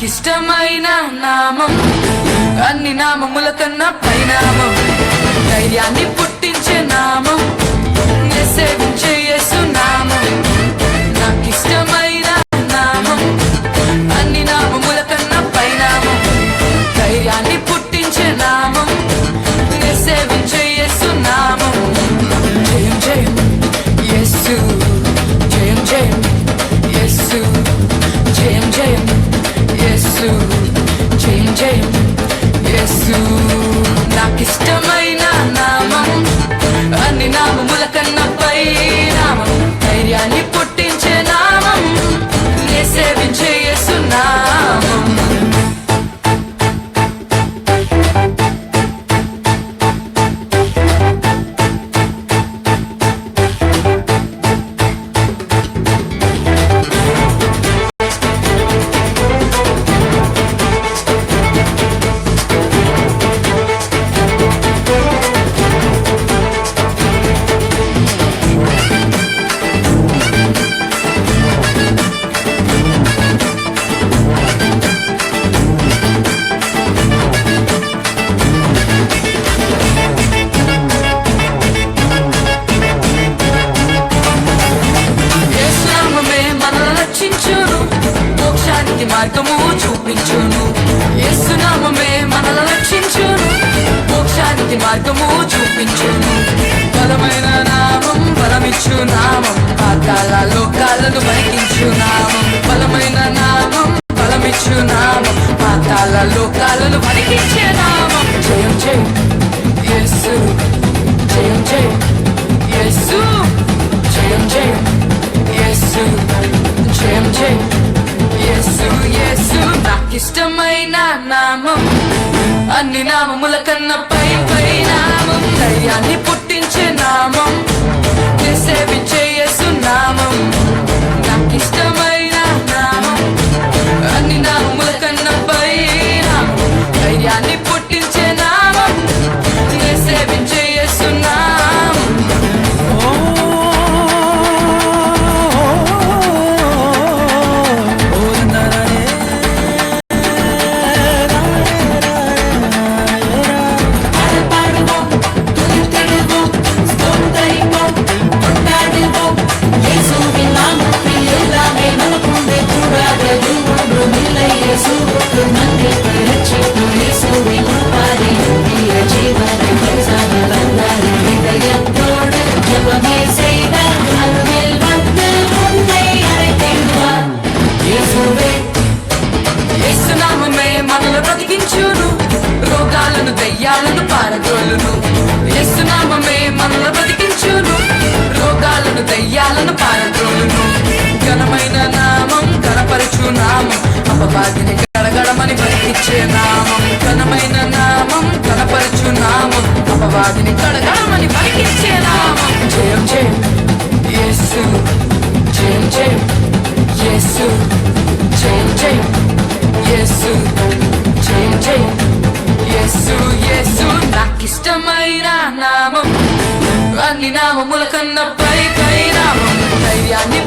నాకిష్టమైన నామం అన్ని నామముల కన్నా పైనామం ధైర్యాన్ని పుట్టించే నామం సేవించే యేసు నామం నాకిష్టమైన నామం అన్ని నామముల కన్నా పైనామం ధైర్యాన్ని పుట్టించే నామం సేవించే యేసు నామం జయం జయం యేసు జయం జయం యేసు జయం జయం యేసు జయం జయం యేసు నాకిష్టమైన నామం అన్ని నామముల కన్నా పై నామం ధైర్యాన్ని పుట్టించే నామం సేవించే యేసు నామం మార్గము చూపించును యేసు నామమే మనల రక్షించును మోక్షానికి మార్గము చూపించును బలమైన నామం బలమిచ్చు నామం పాతాళ లోకాలను వణికించు నామం బలమైన నామం బలమిచ్చు నామం పాతాళ లోకాలను వణికించే నామం జయం జయం యేసు జయం జయం యేసు జయం జయం యేసు జయం జయం యేసు యేసు నాకిష్టమైన నామం అన్ని నామముల కన్నా పై పై నామం ధైర్యాన్ని పుట్టించే నామం సేవించే యేసు నామం నాకిష్టమైన నామం అన్ని నామముల కన్నా పై నామం ధైర్యాన్ని పుట్టించే నామం సేవించే యేసు నామం రోగాలను దయ్యాలను పారద్రోలును యేసు నామమే మనల్ని బ్రతికించును రోగాలను దయ్యాలను పారద్రోలును ఘనమైన నామం ఘనపరచు నామం అపవాదిని గడగడమని బ్రతికించే నామం ఘనమైన నామం ఘనపరచు నామం అపవాదిని గడగడమని బ్రతికించే నామం జయం జయం యేసు జయం జయం యేసు జయం జయం యేసు జయం జయం యేసు యేసు నాకిష్టమైన నామం అన్ని నామముల కన్నా పై పై నామం ధైర్యాన్ని